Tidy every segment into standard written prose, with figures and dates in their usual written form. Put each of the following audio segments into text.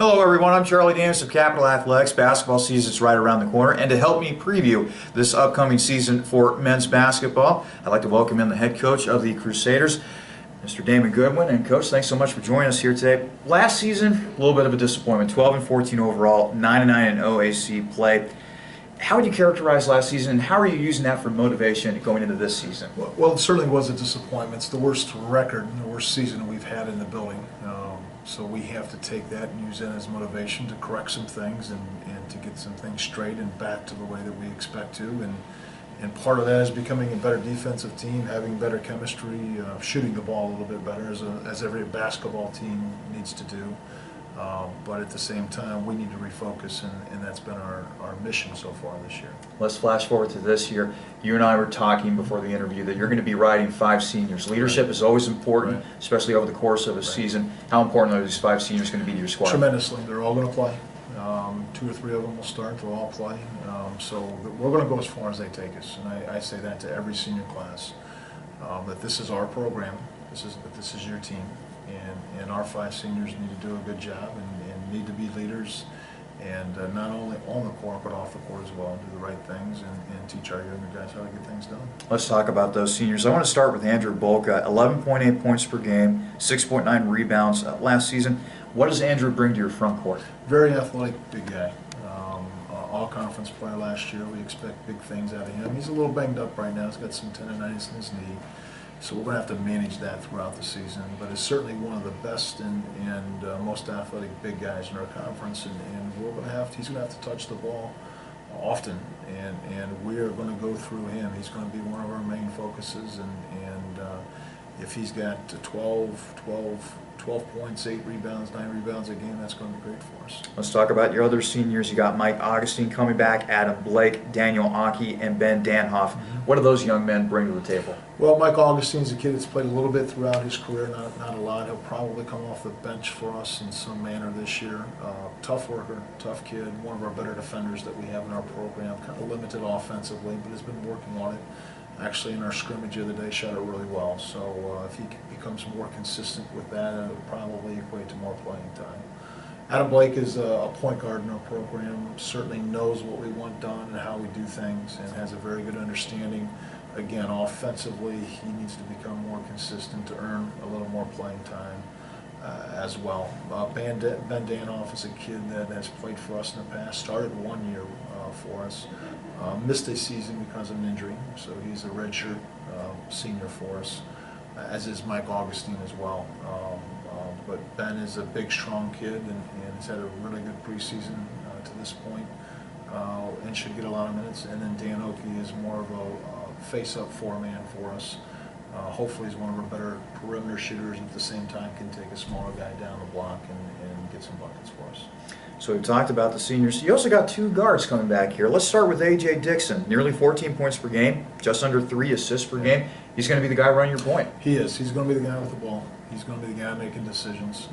Hello everyone, I'm Charlie Danis of Capital Athletics. Basketball season is right around the corner, and to help me preview this upcoming season for men's basketball, I'd like to welcome in the head coach of the Crusaders, Mr. Damon Goodwin. And Coach, thanks so much for joining us here today. Last season, a little bit of a disappointment, 12-14 overall, 9-9 in OAC play. How would you characterize last season, and how are you using that for motivation going into this season? Well, it certainly was a disappointment. It's the worst record and the worst season we've had in the building. So we have to take that and use that as motivation to correct some things and to get some things straight and back to the way that we expect to. And part of that is becoming a better defensive team, having better chemistry, shooting the ball a little bit better, as every basketball team needs to do. But at the same time, we need to refocus, and that's been our mission so far this year. Let's flash forward to this year. You and I were talking before the interview that you're going to be riding 5 seniors. Leadership is always important, especially over the course of a season. How important are these 5 seniors going to be to your squad? Tremendously. They're all going to play. 2 or 3 of them will start. They'll all play. So we're going to go as far as they take us. And I say that to every senior class, that this is our program. This is your team. And our 5 seniors need to do a good job and need to be leaders, and not only on the court but off the court as well, do the right things and teach our younger guys how to get things done. Let's talk about those seniors. I want to start with Andrew Bolka, 11.8 points per game, 6.9 rebounds last season. What does Andrew bring to your front court? Very athletic, big guy. All-conference player last year. We expect big things out of him. He's a little banged up right now. He's got some tendonitis in his knee. So we're going to have to manage that throughout the season, but it's certainly one of the best and most athletic big guys in our conference, and he's going to have to touch the ball often, and we are going to go through him. He's going to be one of our main focuses, and if he's got 12 points, 8 rebounds, 9 rebounds a game, that's going to be great for us. Let's talk about your other seniors. You got Mike Augustine coming back, Adam Blake, Daniel Aki, and Ben Danhoff. What do those young men bring to the table? Well, Mike Augustine's a kid that's played a little bit throughout his career, not a lot. He'll probably come off the bench for us in some manner this year. Tough worker, tough kid, one of our better defenders that we have in our program. Kind of limited offensively, but has been working on it. Actually, in our scrimmage the other day, shot it really well. So if he becomes more consistent with that, it'll probably equate to more playing time. Adam Blake is a point guard in our program, certainly knows what we want done and how we do things, and has a very good understanding. Again, offensively, he needs to become more consistent to earn a little more playing time as well. Ben Danhoff is a kid that has played for us in the past, started 1 year for us, missed a season because of an injury, so he's a redshirt senior for us, as is Mike Augustine as well. But Ben is a big, strong kid and has had a really good preseason to this point, and should get a lot of minutes. And then Dan Oki is more of a face-up 4-man for us. Hopefully he's one of our better perimeter shooters, at the same time can take a smaller guy down the block and get some buckets for us. So we've talked about the seniors. You also got 2 guards coming back here. Let's start with A.J. Dixon, nearly 14 points per game, just under 3 assists per game. He's going to be the guy running your point. He is. He's going to be the guy with the ball. He's going to be the guy making decisions.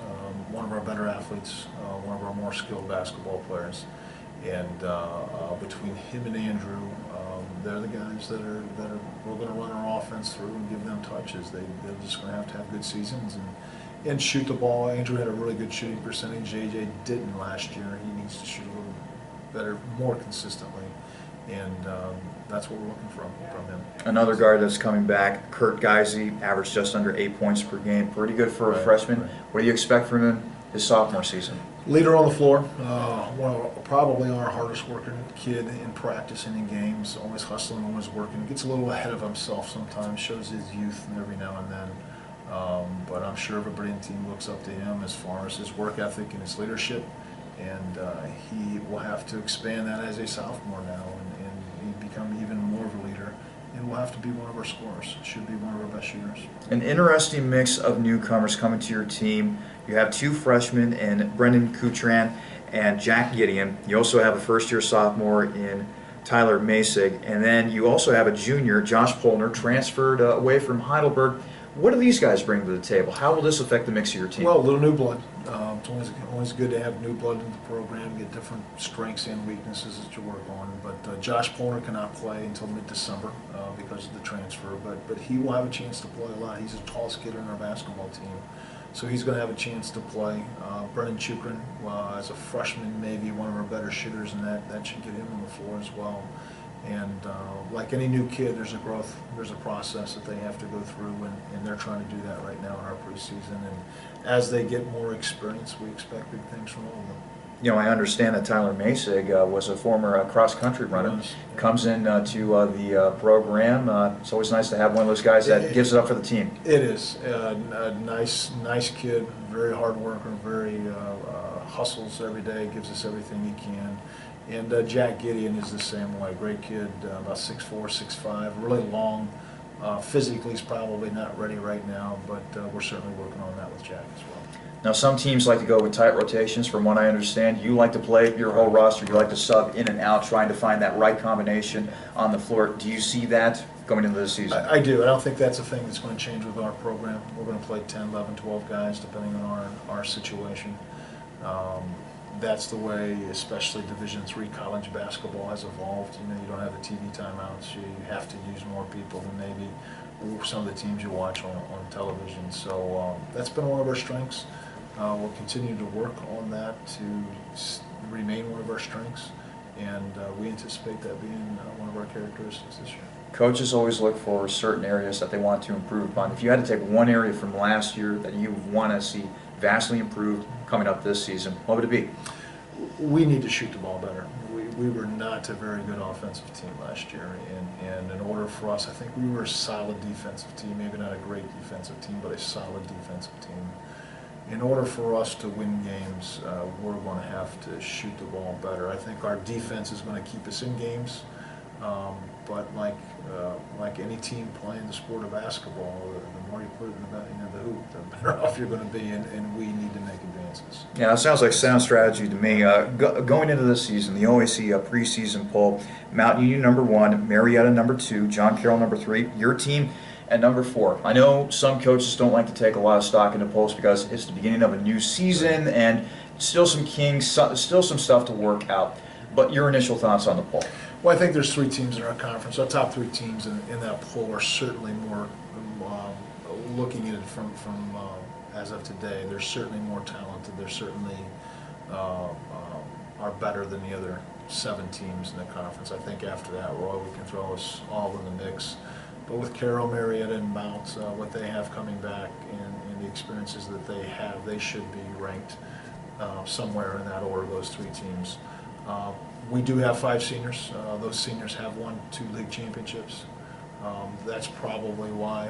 One of our better athletes, one of our more skilled basketball players. And between him and Andrew, they're the guys that we're going to run our offense through and give them touches. They're just going to have good seasons and shoot the ball. Andrew had a really good shooting percentage. AJ didn't last year. He needs to shoot a little better, more consistently, and that's what we're looking from him. Another guard that's coming back, Kurt Geisey, averaged just under 8 points per game. Pretty good for a freshman. What do you expect from him his sophomore season? Leader on the floor, probably our hardest working kid in practice and in games, always hustling, always working. Gets a little ahead of himself sometimes, shows his youth every now and then. But I'm sure everybody in the team looks up to him as far as his work ethic and his leadership, and he will have to expand that as a sophomore now and become even more of a leader. And will have to be one of our scorers. Should be one of our best shooters. An interesting mix of newcomers coming to your team. You have 2 freshmen in Brendan Coutran and Jack Gideon. You also have a first-year sophomore in Tyler Masig. And then you also have a junior, Josh Polner, transferred away from Heidelberg. What do these guys bring to the table? How will this affect the mix of your team? Well, a little new blood. It's always good to have new blood in the program, get different strengths and weaknesses that you work on. But Josh Pollner cannot play until mid-December because of the transfer, but he will have a chance to play a lot. He's the tallest kid on our basketball team, so he's going to have a chance to play. Brennan Chukrin, as a freshman, maybe one of our better shooters, and that should get him on the floor as well. And like any new kid, there's a growth, there's a process that they have to go through, and they're trying to do that right now in our preseason. And as they get more experience, we expect big things from all of them. You know, I understand that Tyler Masig was a former cross-country runner. Yes. Comes in to the program. It's always nice to have one of those guys that gives it up for the team. It is. A nice kid, very hard worker, very hustles every day, gives us everything he can. And Jack Gideon is the same way. Great kid, about 6'4", 6'5", really long. Physically, he's probably not ready right now, but we're certainly working on that with Jack as well. Now, some teams like to go with tight rotations. From what I understand, you like to play your whole roster. You like to sub in and out, trying to find that right combination on the floor. Do you see that going into this season? I do. I don't think that's a thing that's going to change with our program. We're going to play 10, 11, 12 guys, depending on our situation. That's the way, especially Division III college basketball has evolved. You know, you don't have the TV timeouts. You have to use more people than maybe some of the teams you watch on television. So that's been one of our strengths. We'll continue to work on that to remain one of our strengths, and we anticipate that being one of our characteristics this year. Coaches always look for certain areas that they want to improve upon. If you had to take one area from last year that you want to see vastly improved coming up this season, what would it be? We need to shoot the ball better. We were not a very good offensive team last year, and in order for us, I think we were a solid defensive team, maybe not a great defensive team, but a solid defensive team. In order for us to win games, we're going to have to shoot the ball better. I think our defense is going to keep us in games, but like any team playing the sport of basketball, the more you put it in the hoop, the better off you're going to be, and we need to make advances. Yeah, it sounds like sound strategy to me. Going into this season, the OAC preseason poll, Mount Union #1, Marietta #2, John Carroll #3, your team at #4. I know some coaches don't like to take a lot of stock into polls because it's the beginning of a new season and still some still some stuff to work out. But your initial thoughts on the poll? Well, I think there's 3 teams in our conference. Our top 3 teams in that poll are certainly more, looking at it from as of today, they're certainly more talented. They're certainly are better than the other 7 teams in the conference. I think after that, Roy, we can throw us all in the mix. But with Carroll, Marietta, and Mount, what they have coming back and the experiences that they have, they should be ranked somewhere in that order, those 3 teams. We do have 5 seniors. Those seniors have won 2 league championships. That's probably why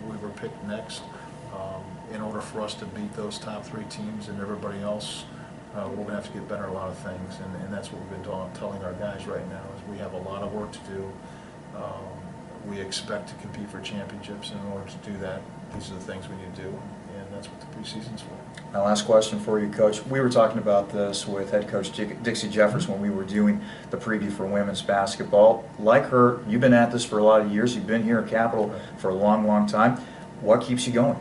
we were picked next. In order for us to beat those top 3 teams and everybody else, we're going to have to get better at a lot of things, and that's what we've been telling our guys right now, is we have a lot of work to do. We expect to compete for championships, and in order to do that, these are the things we need to do, and that's what the preseason's for. My last question for you, Coach. We were talking about this with head coach Dixie Jeffers when we were doing the preview for women's basketball. Like her, you've been at this for a lot of years. You've been here at Capital for a long, long time. What keeps you going?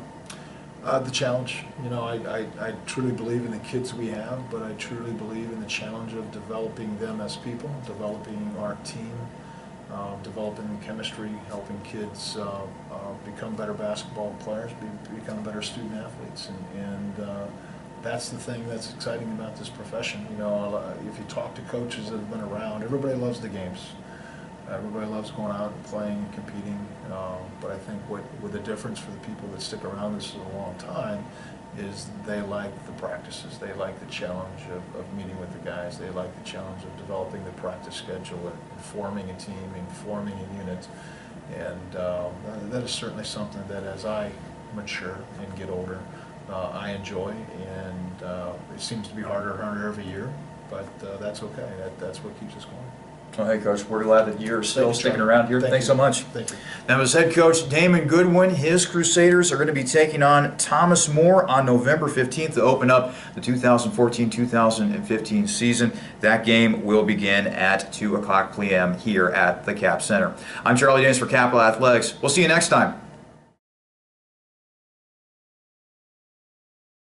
The challenge. You know, I truly believe in the kids we have, but I truly believe in the challenge of developing them as people, developing our team, developing chemistry, helping kids become better basketball players, become better student athletes, and that's the thing that's exciting about this profession. You know, if you talk to coaches that have been around, everybody loves the games. Everybody loves going out and playing and competing, but I think with the difference for the people that stick around this for a long time is they like the practices, they like the challenge of meeting with the guys, they like the challenge of developing the practice schedule and forming a team and forming a unit, and that is certainly something that as I mature and get older, I enjoy, and it seems to be harder and harder every year, but that's okay, that's what keeps us going. Well, hey, Coach, we're glad that you're still sticking around here. Thanks you so much. Thank you. That was head coach Damon Goodwin. His Crusaders are going to be taking on Thomas More on November 15th to open up the 2014-2015 season. That game will begin at 2 o'clock p.m. here at the Cap Center. I'm Charlie Danis for Capital Athletics. We'll see you next time.